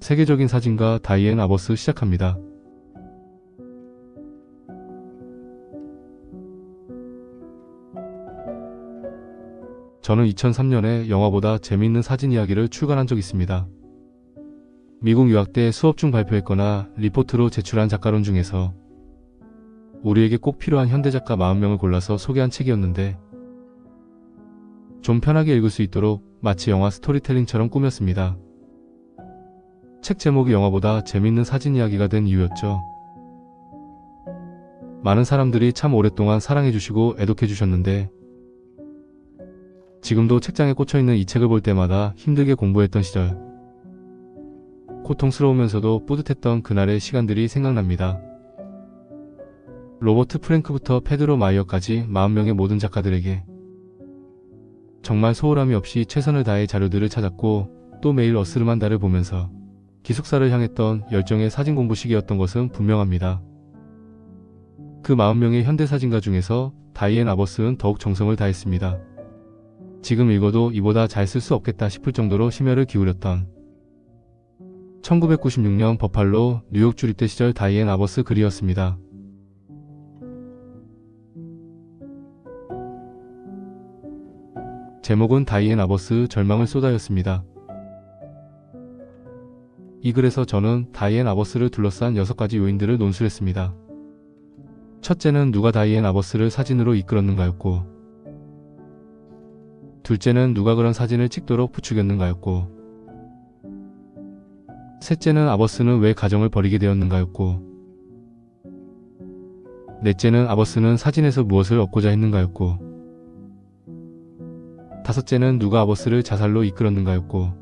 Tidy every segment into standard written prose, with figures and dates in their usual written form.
세계적인 사진가 다이앤 아버스 시작합니다. 저는 2003년에 영화보다 재미있는 사진 이야기를 출간한 적 있습니다. 미국 유학 때 수업 중 발표했거나 리포트로 제출한 작가론 중에서 우리에게 꼭 필요한 현대작가 40명을 골라서 소개한 책이었는데 좀 편하게 읽을 수 있도록 마치 영화 스토리텔링처럼 꾸몄습니다. 책 제목이 영화보다 재미있는 사진 이야기가 된 이유였죠. 많은 사람들이 참 오랫동안 사랑해주시고 애독해주셨는데 지금도 책장에 꽂혀있는 이 책을 볼 때마다 힘들게 공부했던 시절, 고통스러우면서도 뿌듯했던 그날의 시간들이 생각납니다. 로버트 프랭크부터 페드로 마이어까지 40명의 모든 작가들에게 정말 소홀함이 없이 최선을 다해 자료들을 찾았고 또 매일 어스름한 달을 보면서 기숙사를 향했던 열정의 사진 공부 시기였던 것은 분명합니다. 그 40명의 현대사진가 중에서 다이앤 아버스는 더욱 정성을 다했습니다. 지금 읽어도 이보다 잘 쓸 수 없겠다 싶을 정도로 심혈을 기울였던 1996년 버팔로 뉴욕 주립대 시절 다이앤 아버스 글이었습니다. 제목은 다이앤 아버스 절망을 쏟아였습니다. 이 글에서 저는 다이앤 아버스를 둘러싼 6가지 요인들을 논술했습니다. 첫째는 누가 다이앤 아버스를 사진으로 이끌었는가였고, 둘째는 누가 그런 사진을 찍도록 부추겼는가였고, 셋째는 아버스는 왜 가정을 버리게 되었는가였고, 넷째는 아버스는 사진에서 무엇을 얻고자 했는가였고, 다섯째는 누가 아버스를 자살로 이끌었는가였고,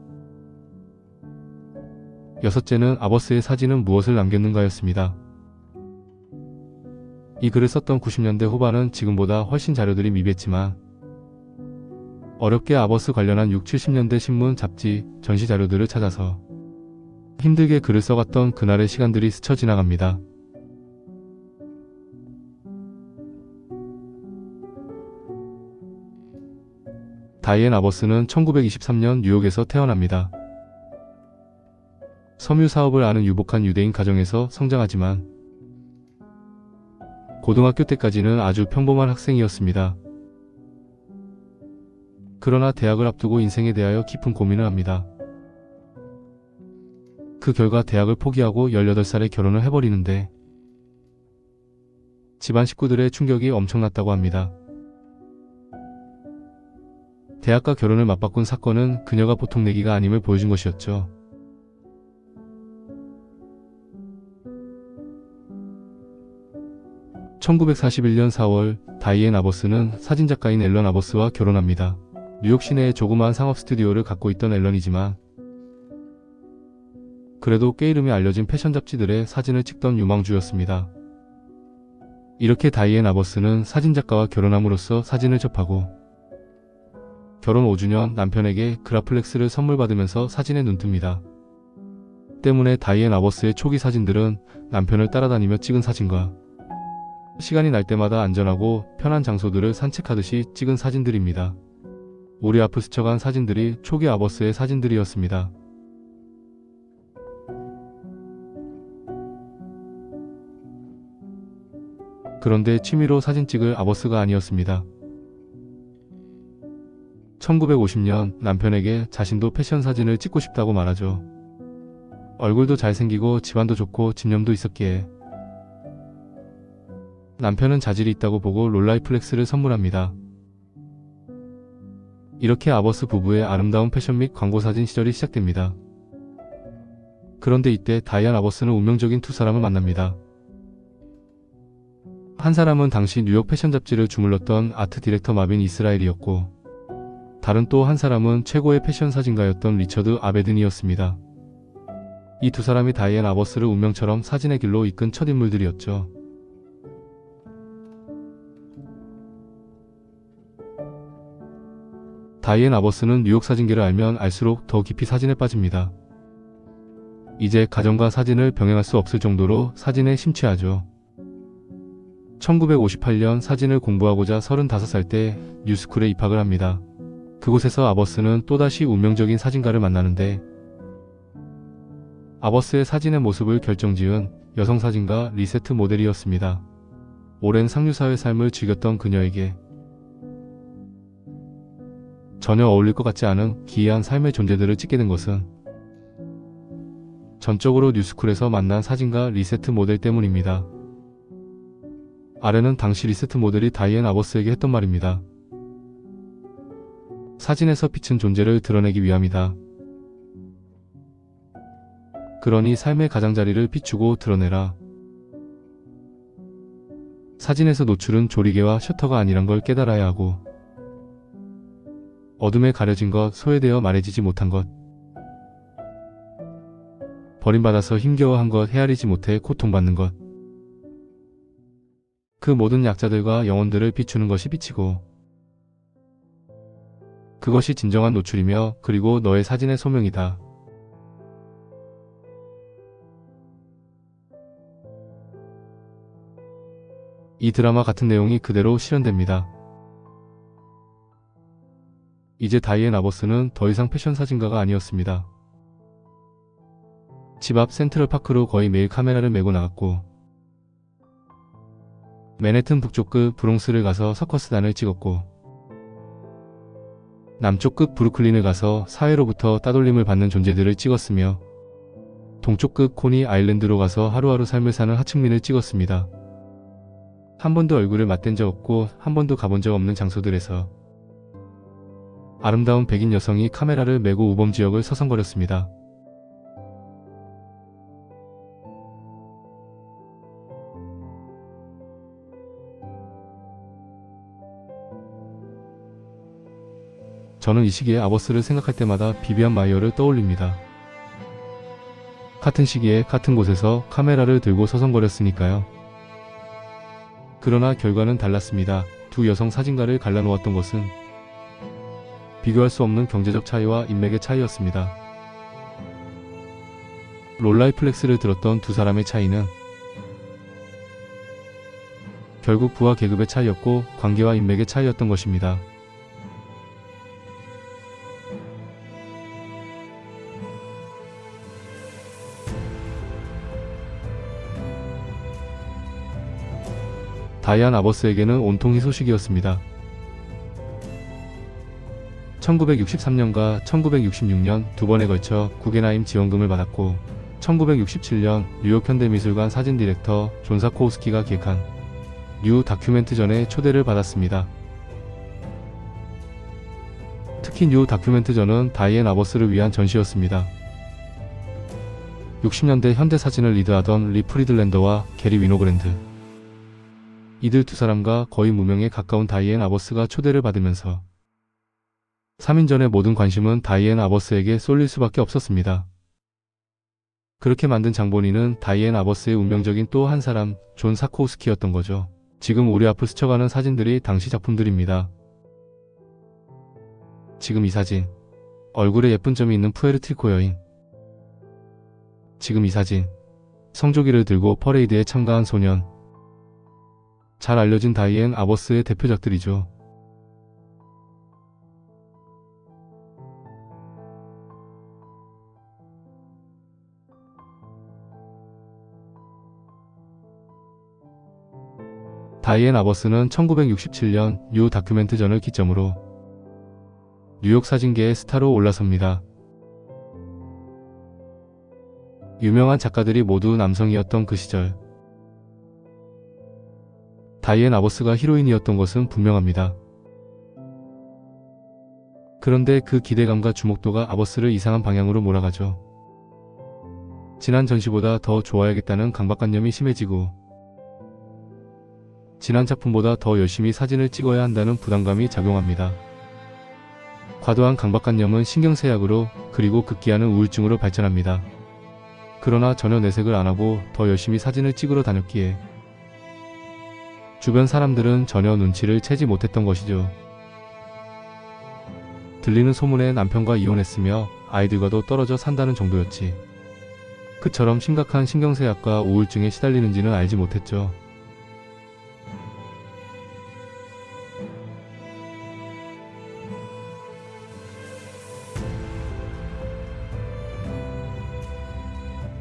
여섯째는 아버스의 사진은 무엇을 남겼는가였습니다. 이 글을 썼던 90년대 후반은 지금보다 훨씬 자료들이 미비했지만 어렵게 아버스 관련한 6, 70년대 신문, 잡지, 전시 자료들을 찾아서 힘들게 글을 써갔던 그날의 시간들이 스쳐 지나갑니다. 다이앤 아버스는 1923년 뉴욕에서 태어납니다. 섬유 사업을 아는 유복한 유대인 가정에서 성장하지만 고등학교 때까지는 아주 평범한 학생이었습니다. 그러나 대학을 앞두고 인생에 대하여 깊은 고민을 합니다. 그 결과 대학을 포기하고 18살에 결혼을 해버리는데 집안 식구들의 충격이 엄청났다고 합니다. 대학과 결혼을 맞바꾼 사건은 그녀가 보통 내기가 아님을 보여준 것이었죠. (1941년 4월) 다이앤 아버스는 사진작가인 앨런 아버스와 결혼합니다. 뉴욕 시내에 조그마한 상업 스튜디오를 갖고 있던 앨런이지만 그래도 꽤 이름이 알려진 패션 잡지들의 사진을 찍던 유망주였습니다. 이렇게 다이앤 아버스는 사진작가와 결혼함으로써 사진을 접하고 결혼 5주년 남편에게 그라플렉스를 선물 받으면서 사진에 눈뜹니다. 때문에 다이앤 아버스의 초기 사진들은 남편을 따라다니며 찍은 사진과 시간이 날 때마다 안전하고 편한 장소들을 산책하듯이 찍은 사진들입니다. 우리 앞을 스쳐간 사진들이 초기 아버스의 사진들이었습니다. 그런데 취미로 사진 찍을 아버스가 아니었습니다. 1950년 남편에게 자신도 패션 사진을 찍고 싶다고 말하죠. 얼굴도 잘생기고 집안도 좋고 집념도 있었기에 남편은 자질이 있다고 보고 롤라이플렉스를 선물합니다. 이렇게 아버스 부부의 아름다운 패션 및 광고 사진 시절이 시작됩니다. 그런데 이때 다이앤 아버스는 운명적인 두 사람을 만납니다. 한 사람은 당시 뉴욕 패션 잡지를 주물렀던 아트 디렉터 마빈 이스라엘이었고 다른 또 한 사람은 최고의 패션 사진가였던 리처드 아베든이었습니다. 이 두 사람이 다이앤 아버스를 운명처럼 사진의 길로 이끈 첫 인물들이었죠. 다이앤 아버스는 뉴욕 사진계를 알면 알수록 더 깊이 사진에 빠집니다. 이제 가정과 사진을 병행할 수 없을 정도로 사진에 심취하죠. 1958년 사진을 공부하고자 35살 때 뉴스쿨에 입학을 합니다. 그곳에서 아버스는 또다시 운명적인 사진가를 만나는데 아버스의 사진의 모습을 결정지은 여성 사진가 리세트 모델이었습니다. 오랜 상류사회 삶을 즐겼던 그녀에게 전혀 어울릴 것 같지 않은 기이한 삶의 존재들을 찍게 된 것은 전적으로 뉴스쿨에서 만난 사진가 리세트 모델 때문입니다. 아래는 당시 리세트 모델이 다이앤 아버스에게 했던 말입니다. 사진에서 비친 존재를 드러내기 위함이다. 그러니 삶의 가장자리를 비추고 드러내라. 사진에서 노출은 조리개와 셔터가 아니란 걸 깨달아야 하고, 어둠에 가려진 것, 소외되어 말해지지 못한 것, 버림받아서 힘겨워한 것, 헤아리지 못해 고통받는 것, 그 모든 약자들과 영혼들을 비추는 것이 빛이고, 그것이 진정한 노출이며 그리고 너의 사진의 소명이다. 이 드라마 같은 내용이 그대로 실현됩니다. 이제 다이앤 아버스는 더 이상 패션 사진가가 아니었습니다. 집 앞 센트럴파크로 거의 매일 카메라를 메고 나갔고, 맨해튼 북쪽 끝 브롱스를 가서 서커스단을 찍었고, 남쪽 끝 브루클린을 가서 사회로부터 따돌림을 받는 존재들을 찍었으며, 동쪽 끝 코니 아일랜드로 가서 하루하루 삶을 사는 하층민을 찍었습니다. 한 번도 얼굴을 맞댄 적 없고 한 번도 가본 적 없는 장소들에서 아름다운 백인 여성이 카메라를 메고 우범지역을 서성거렸습니다. 저는 이 시기에 아버스를 생각할 때마다 비비안 마이어를 떠올립니다. 같은 시기에 같은 곳에서 카메라를 들고 서성거렸으니까요. 그러나 결과는 달랐습니다. 두 여성 사진가를 갈라놓았던 것은 비교할 수 없는 경제적 차이와 인맥의 차이였습니다. 롤라이플렉스를 들었던 두 사람의 차이는 결국 부와 계급의 차이였고 관계와 인맥의 차이였던 것입니다. 다이앤 아버스에게는 온통 희소식이었습니다. 1963년과 1966년 두 번에 걸쳐 구겐하임 지원금을 받았고, 1967년 뉴욕 현대미술관 사진 디렉터 존 사코우스키가 기획한 뉴 다큐멘트전에 초대를 받았습니다. 특히 뉴 다큐멘트전은 다이앤 아버스를 위한 전시였습니다. 60년대 현대사진을 리드하던 리 프리들랜더와 게리 위노그랜드, 이들 두 사람과 거의 무명에 가까운 다이앤 아버스가 초대를 받으면서 3인전의 모든 관심은 다이앤 아버스에게 쏠릴 수밖에 없었습니다. 그렇게 만든 장본인은 다이앤 아버스의 운명적인 또 한 사람, 존 사코우스키였던 거죠. 지금 우리 앞을 스쳐가는 사진들이 당시 작품들입니다. 지금 이 사진, 얼굴에 예쁜 점이 있는 푸에르트리코 여인. 지금 이 사진, 성조기를 들고 퍼레이드에 참가한 소년. 잘 알려진 다이앤 아버스의 대표작들이죠. 다이앤 아버스는 1967년 뉴 다큐멘트전을 기점으로 뉴욕 사진계의 스타로 올라섭니다. 유명한 작가들이 모두 남성이었던 그 시절, 다이앤 아버스가 히로인이었던 것은 분명합니다. 그런데 그 기대감과 주목도가 아버스를 이상한 방향으로 몰아가죠. 지난 전시보다 더 좋아야겠다는 강박관념이 심해지고, 지난 작품보다 더 열심히 사진을 찍어야 한다는 부담감이 작용합니다. 과도한 강박관념은 신경쇠약으로, 그리고 급기야는 우울증으로 발전합니다. 그러나 전혀 내색을 안하고 더 열심히 사진을 찍으러 다녔기에 주변 사람들은 전혀 눈치를 채지 못했던 것이죠. 들리는 소문에 남편과 이혼했으며 아이들과도 떨어져 산다는 정도였지, 그처럼 심각한 신경쇠약과 우울증에 시달리는지는 알지 못했죠.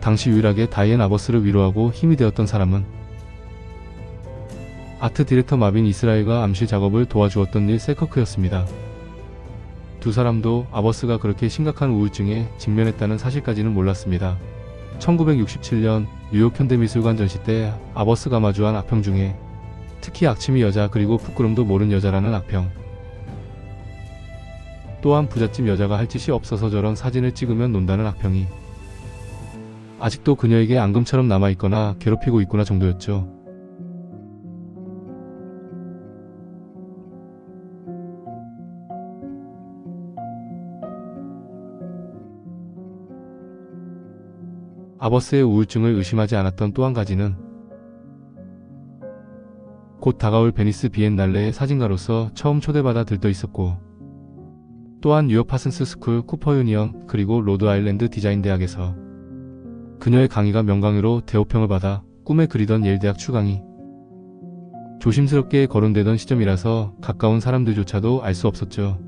당시 유일하게 다이앤 아버스를 위로하고 힘이 되었던 사람은 아트 디렉터 마빈 이스라엘과 암시 작업을 도와주었던 닐 셀커크였습니다. 두 사람도 아버스가 그렇게 심각한 우울증에 직면했다는 사실까지는 몰랐습니다. 1967년 뉴욕 현대미술관 전시 때 아버스가 마주한 악평 중에 특히 악취미 여자 그리고 부끄럼도 모른 여자라는 악평, 또한 부잣집 여자가 할 짓이 없어서 저런 사진을 찍으면 논다는 악평이 아직도 그녀에게 앙금처럼 남아있거나 괴롭히고 있구나 정도였죠. 아버스의 우울증을 의심하지 않았던 또 한 가지는 곧 다가올 베니스 비엔날레의 사진가로서 처음 초대받아 들떠 있었고, 또한 뉴욕 파슨스 스쿨, 쿠퍼 유니언, 그리고 로드 아일랜드 디자인 대학에서 그녀의 강의가 명강의로 대호평을 받아 꿈에 그리던 예일 대학 추강이 조심스럽게 거론되던 시점이라서 가까운 사람들조차도 알 수 없었죠.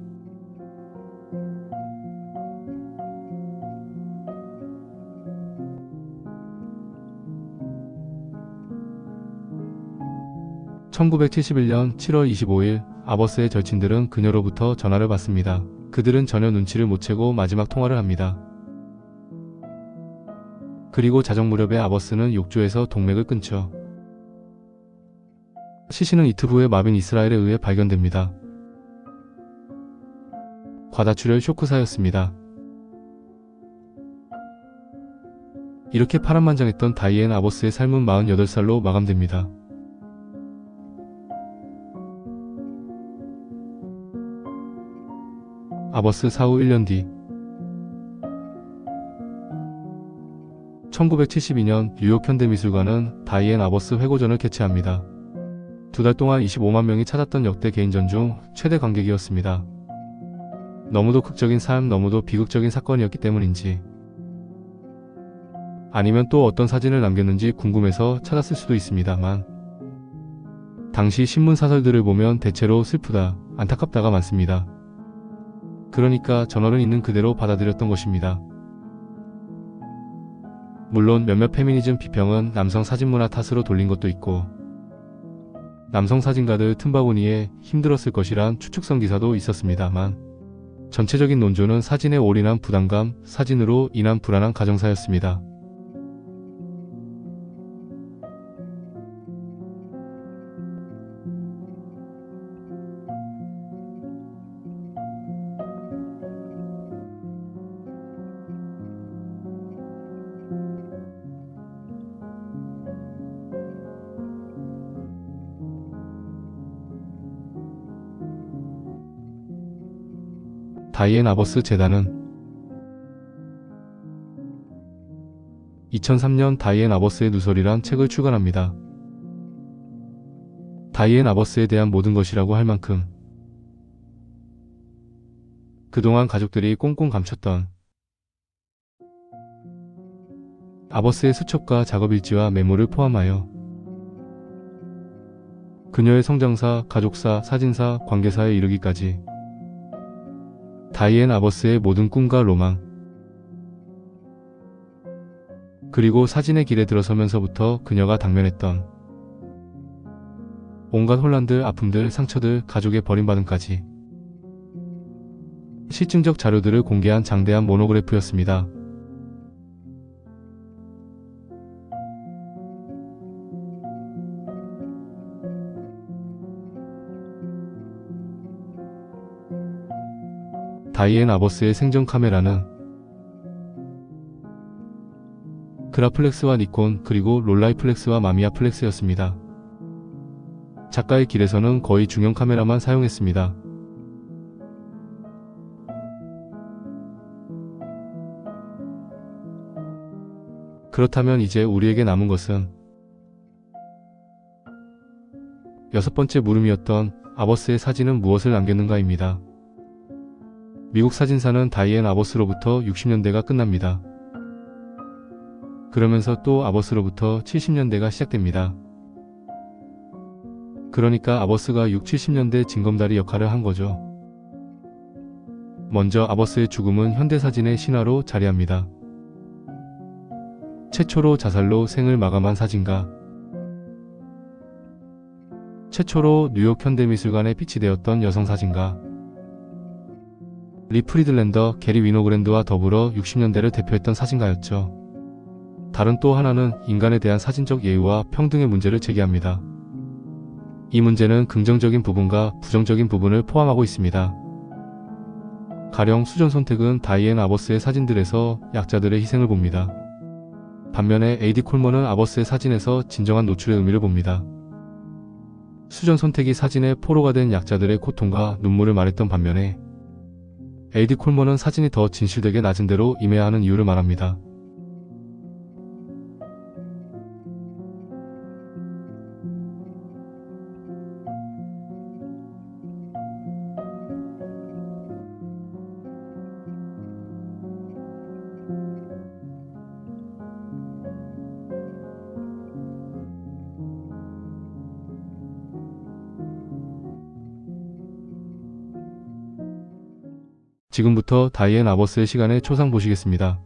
(1971년 7월 25일) 아버스의 절친들은 그녀로부터 전화를 받습니다. 그들은 전혀 눈치를 못 채고 마지막 통화를 합니다. 그리고 자정 무렵에 아버스는 욕조에서 동맥을 끊죠. 시신은 이틀 후에 마빈 이스라엘에 의해 발견됩니다. 과다출혈 쇼크사였습니다. 이렇게 파란만장했던 다이앤 아버스의 삶은 48살로 마감됩니다. 아버스 사후 1년 뒤 1972년 뉴욕 현대미술관은 다이앤 아버스 회고전을 개최합니다. 2달 동안 25만 명이 찾았던 역대 개인전 중 최대 관객이었습니다. 너무도 극적인 삶, 너무도 비극적인 사건이었기 때문인지, 아니면 또 어떤 사진을 남겼는지 궁금해서 찾았을 수도 있습니다만, 당시 신문 사설들을 보면 대체로 슬프다, 안타깝다가 많습니다. 그러니까 전월은 있는 그대로 받아들였던 것입니다. 물론 몇몇 페미니즘 비평은 남성 사진문화 탓으로 돌린 것도 있고, 남성 사진가들 틈바구니에 힘들었을 것이란 추측성 기사도 있었습니다만, 전체적인 논조는 사진에 올인한 부담감, 사진으로 인한 불안한 가정사였습니다. 다이앤 아버스 재단은 2003년 다이앤 아버스의 누설이란 책을 출간합니다. 다이앤 아버스에 대한 모든 것이라고 할 만큼 그동안 가족들이 꽁꽁 감췄던 아버스의 수첩과 작업일지와 메모를 포함하여 그녀의 성장사, 가족사, 사진사, 관계사에 이르기까지 다이앤 아버스의 모든 꿈과 로망, 그리고 사진의 길에 들어서면서부터 그녀가 당면했던 온갖 혼란들, 아픔들, 상처들, 가족의 버림받음까지 실증적 자료들을 공개한 장대한 모노그래프였습니다. 다이앤 아버스의 생전 카메라는 그라플렉스와 니콘, 그리고 롤라이플렉스와 마미아플렉스였습니다. 작가의 길에서는 거의 중형 카메라만 사용했습니다. 그렇다면 이제 우리에게 남은 것은 6번째 물음이었던 아버스의 사진은 무엇을 남겼는가입니다. 미국 사진사는 다이앤 아버스로부터 60년대가 끝납니다. 그러면서 또 아버스로부터 70년대가 시작됩니다. 그러니까 아버스가 6, 70년대 징검다리 역할을 한 거죠. 먼저 아버스의 죽음은 현대사진의 신화로 자리합니다. 최초로 자살로 생을 마감한 사진가. 최초로 뉴욕 현대미술관에 비치되었던 여성 사진가. 리 프리들랜더, 게리 위노그랜드와 더불어 60년대를 대표했던 사진가였죠. 다른 또 하나는 인간에 대한 사진적 예의와 평등의 문제를 제기합니다. 이 문제는 긍정적인 부분과 부정적인 부분을 포함하고 있습니다. 가령 수전 선택은 다이앤 아버스의 사진들에서 약자들의 희생을 봅니다. 반면에 에이디 콜먼은 아버스의 사진에서 진정한 노출의 의미를 봅니다. 수전 선택이 사진의 포로가 된 약자들의 고통과 눈물을 말했던 반면에 에이디 콜먼은 사진이 더 진실되게 낮은 데로 임해야 하는 이유를 말합니다. 지금부터 다이앤 아버스의 시간의 초상 보시겠습니다.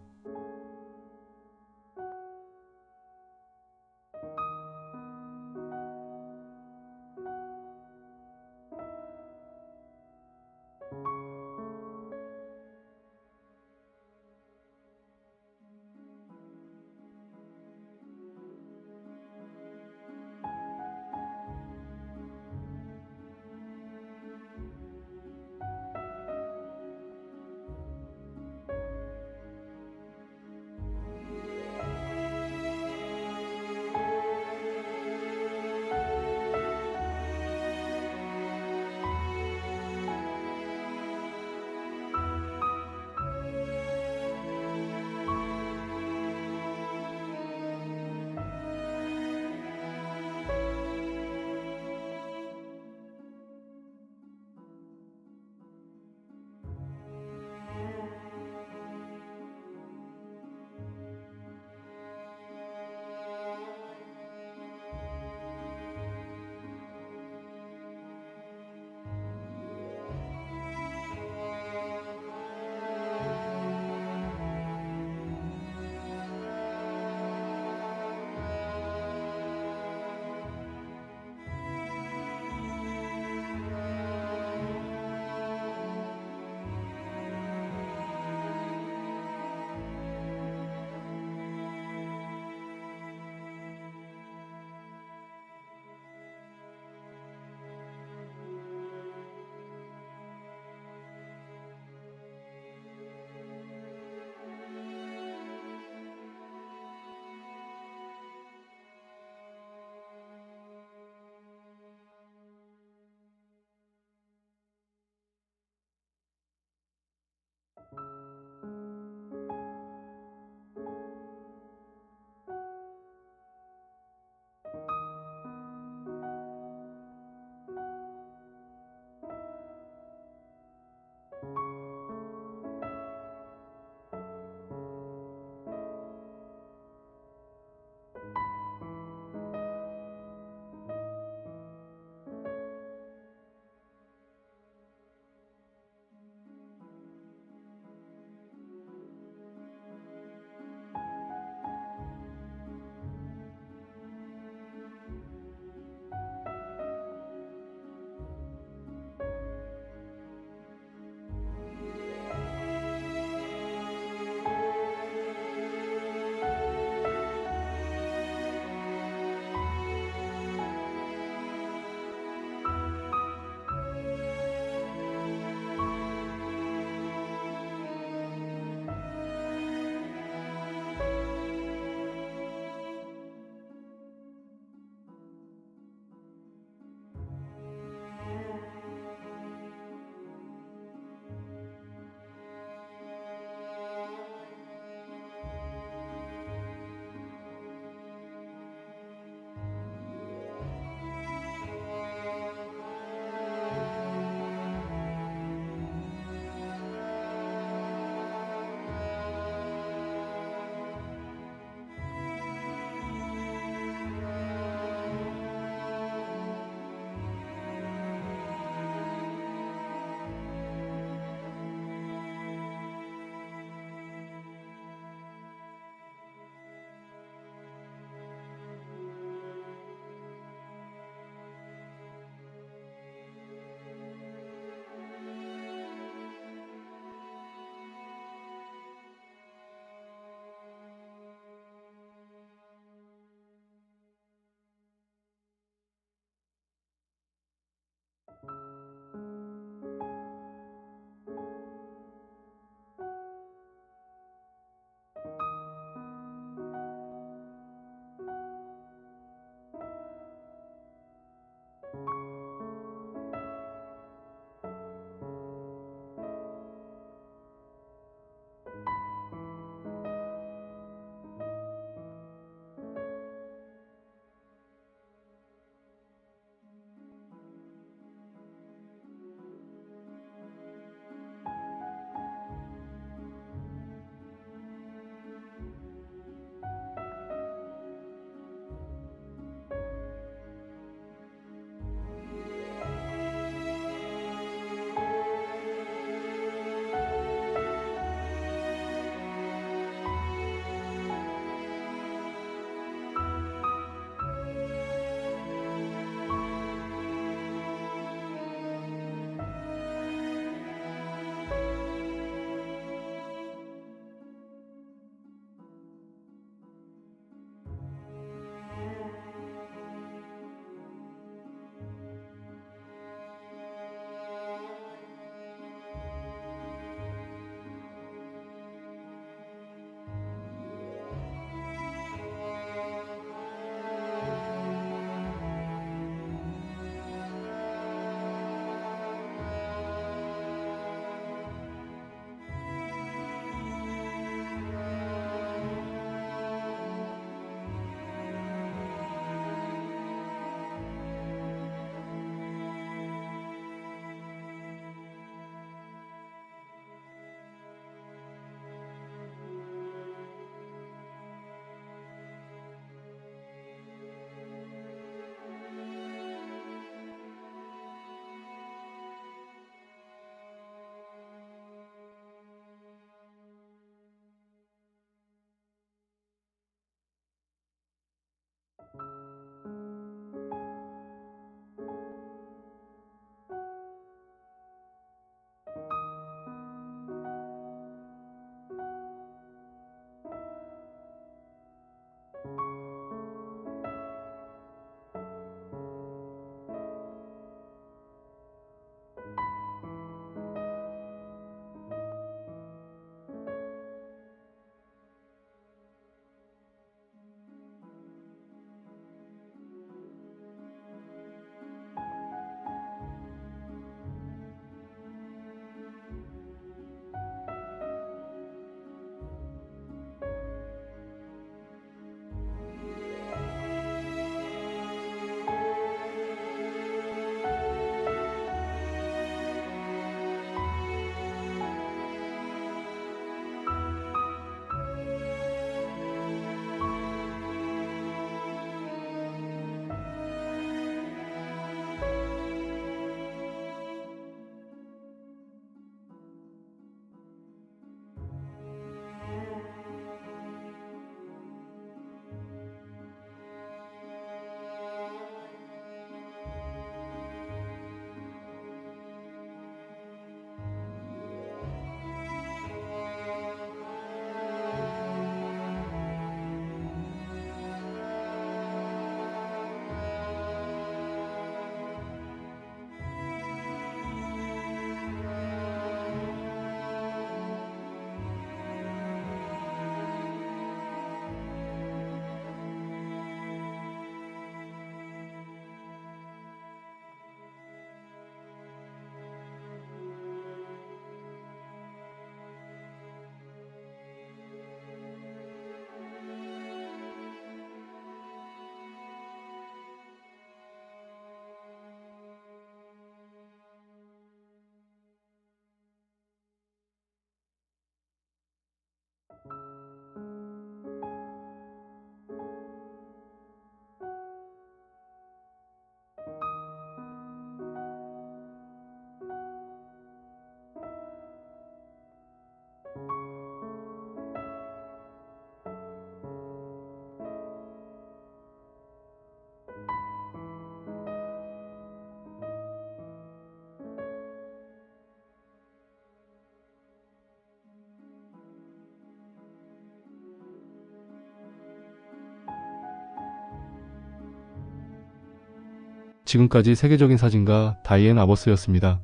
지금까지 세계적인 사진가 다이앤 아버스였습니다.